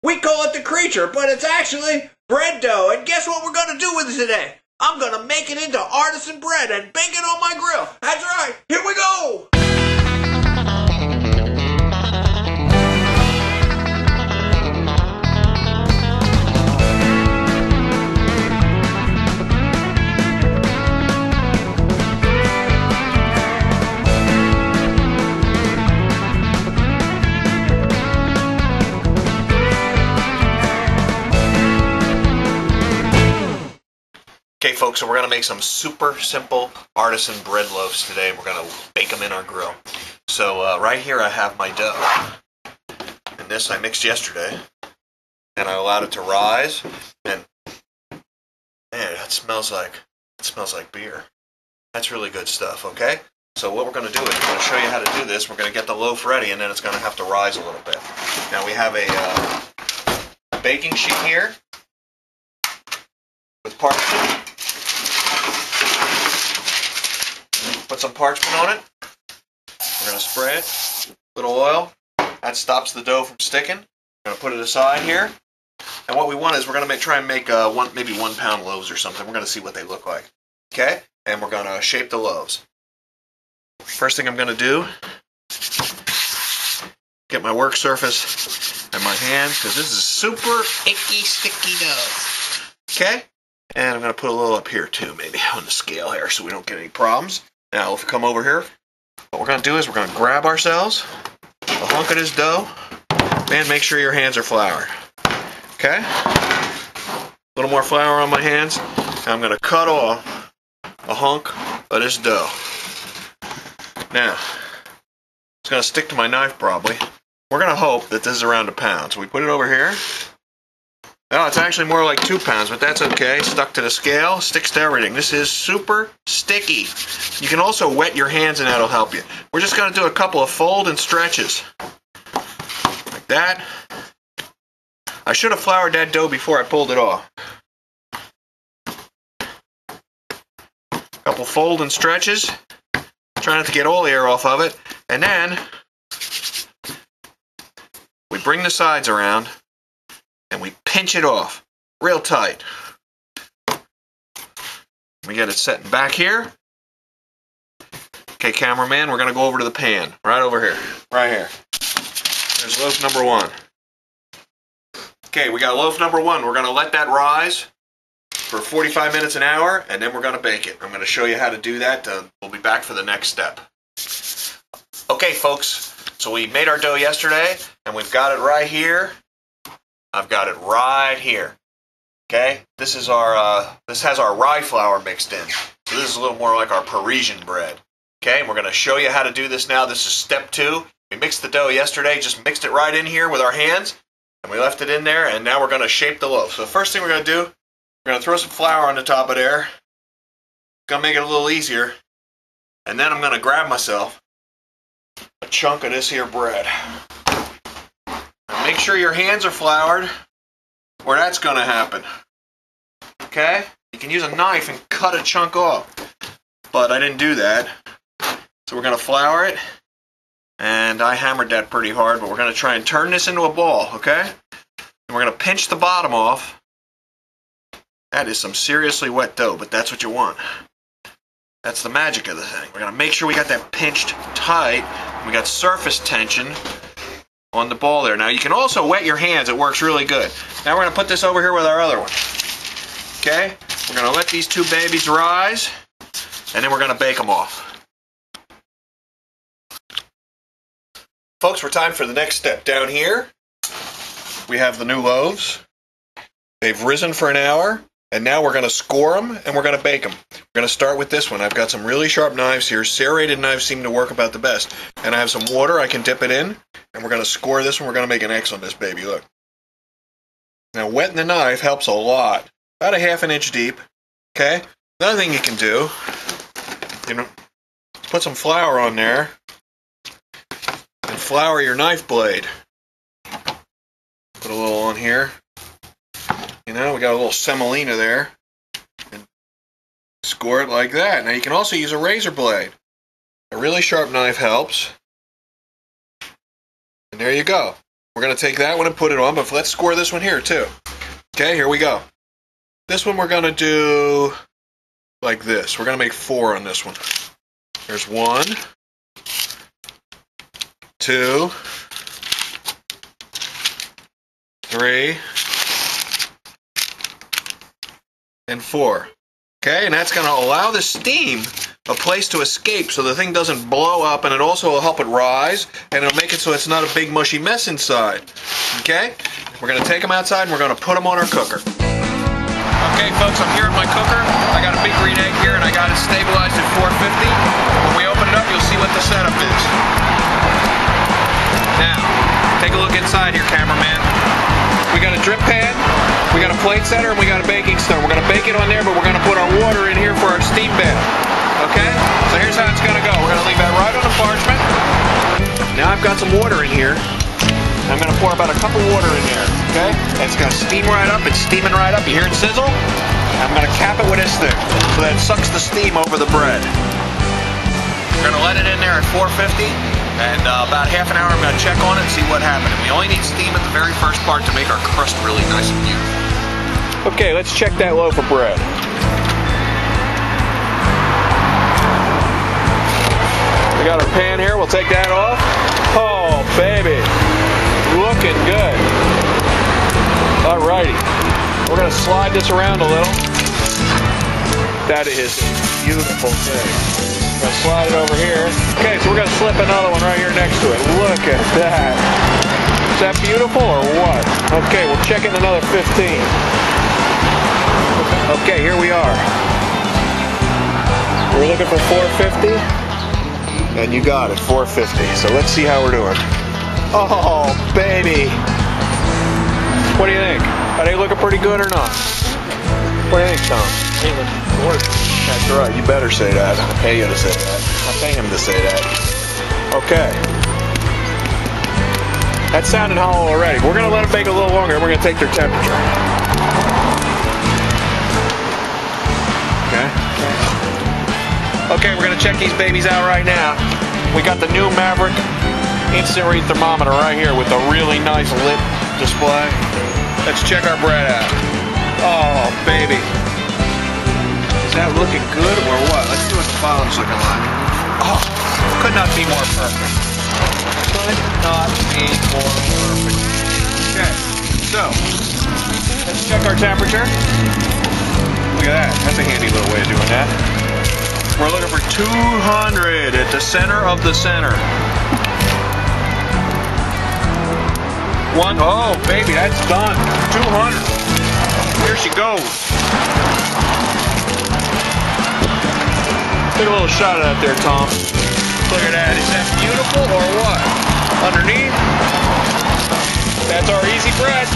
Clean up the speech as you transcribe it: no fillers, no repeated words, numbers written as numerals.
We call it the creature, but it's actually bread dough. And guess what we're going to do with it today? I'm going to make it into artisan bread and bake it on my grill. That's right. Here we go. Okay, folks, so we're going to make some super simple artisan bread loaves today. We're going to bake them in our grill. So right here I have my dough. And this I mixed yesterday. And I allowed it to rise. And man, that smells like beer. That's really good stuff, okay? So what we're going to do is we're going to show you how to do this. We're going to get the loaf ready, and then it's going to have to rise a little bit. Now we have a baking sheet here with parchment. Put some parchment on it. We're going to spray it. A little oil. That stops the dough from sticking. We're going to put it aside here. And what we want is we're going to try and make maybe 1 pound loaves or something. We're going to see what they look like. Okay? And we're going to shape the loaves. First thing I'm going to do, get my work surface and my hands, because this is super icky, sticky dough. Okay? And I'm going to put a little up here too, maybe on the scale here, so we don't get any problems. Now, if we come over here, what we're going to do is we're going to grab ourselves a hunk of this dough, and make sure your hands are floured. Okay? A little more flour on my hands, and I'm going to cut off a hunk of this dough. Now, it's going to stick to my knife probably. We're going to hope that this is around 1 pound. So we put it over here. No, it's actually more like 2 pounds, but that's okay. Stuck to the scale, sticks to everything. This is super sticky. You can also wet your hands and that'll help you. We're just going to do a couple of fold and stretches. Like that. I should have floured that dough before I pulled it off. Couple fold and stretches. Try not to get all the air off of it. And then we bring the sides around and we pinch it off real tight. We get it set back here. Okay, cameraman, we're going to go over to the pan. Right over here. Right here. There's loaf number 1. Okay, we got loaf number 1. We're going to let that rise for 45 minutes, an hour, and then we're going to bake it. I'm going to show you how to do that. We'll be back for the next step. Okay, folks, so we made our dough yesterday, and we've got it right here. I've got it right here. Okay, this has our rye flour mixed in. So this is a little more like our Parisian bread. Okay, and we're going to show you how to do this now. This is step 2. We mixed the dough yesterday, just mixed it right in here with our hands, and we left it in there, and now we're going to shape the loaf. So the first thing we're going to do, we're going to throw some flour on the top of there. Going to make it a little easier. And then I'm going to grab myself a chunk of this here bread. Now make sure your hands are floured, or that's going to happen. Okay? You can use a knife and cut a chunk off. But I didn't do that. So we're going to flour it. And I hammered that pretty hard, but we're going to try and turn this into a ball, okay? And we're going to pinch the bottom off. That is some seriously wet dough, but that's what you want. That's the magic of the thing. We're going to make sure we got that pinched tight. We got surface tension on the ball there. Now, you can also wet your hands. It works really good. Now, we're going to put this over here with our other one. Okay? We're going to let these 2 babies rise, and then we're going to bake them off. Folks, we're time for the next step. Down here, we have the new loaves. They've risen for an hour, and now we're going to score them, and we're going to bake them. We're going to start with this one. I've got some really sharp knives here. Serrated knives seem to work about the best. And I have some water. I can dip it in, and we're going to score this one. We're going to make an X on this baby. Look. Now, wetting the knife helps a lot. About a ½ inch deep. Okay? Another thing you can do, put some flour on there. Flour your knife blade. Put a little on here. You know, we got a little semolina there. And score it like that. Now you can also use a razor blade. A really sharp knife helps. And there you go. We're going to take that one and put it on, but let's score this one here too. Okay, here we go. This one we're going to do like this. We're going to make 4 on this one. There's 1, 2, 3, and 4. Okay, and that's going to allow the steam a place to escape so the thing doesn't blow up, and it also will help it rise, and it'll make it so it's not a big mushy mess inside. Okay? We're going to take them outside and we're going to put them on our cooker. Okay folks, I'm here at my cooker. I got a big green egg here and I got it stabilized at 450. When we open it up, you'll see what the setup is. Now, take a look inside here, cameraman. We got a drip pan, we got a plate setter, and we got a baking stone. We're going to bake it on there, but we're going to put our water in here for our steam bath. Okay? So here's how it's going to go. We're going to leave that right on the parchment. Now I've got some water in here. I'm going to pour about a cup of water in there. Okay? It's going to steam right up. It's steaming right up. You hear it sizzle? I'm going to cap it with this thing so that it sucks the steam over the bread. We're going to let it in there at 450. And about half an hour, I'm going to check on it and see what happened. And we only need steam at the very first part to make our crust really nice and beautiful. Okay, let's check that loaf of bread. We got our pan here. We'll take that off. Oh, baby. Looking good. Alrighty. We're going to slide this around a little. That is a beautiful thing. We're going to slide it over here. Okay, so we're going to slip another one right here next to it. Look at that. Is that beautiful or what? Okay, we'll check it in another 15. Okay, here we are. We're looking for 450. And you got it, 450. So let's see how we're doing. Oh, baby. What do you think? Are they looking pretty good or not? What do you think, Tom? They look gorgeous. That's right. You better say that. I pay you to say that. I pay him to say that. Okay. That sounded hollow already. We're going to let them bake a little longer, and we're going to take their temperature. Okay. Okay, we're going to check these babies out right now. We got the new Maverick instant read thermometer right here with a really nice lip display. Let's check our bread out. Oh, baby. Is that looking good or what? Let's see what the bottom's looking like. Oh, could not be more perfect. Could not be more perfect. Okay, so let's check our temperature. Look at that. That's a handy little way of doing that. We're looking for 200 at the center of the center. Oh, baby, that's done. 200. Here she goes. Take a little shot of that there, Tom. Look at that. Is that beautiful or what? Underneath, that's our easy bread.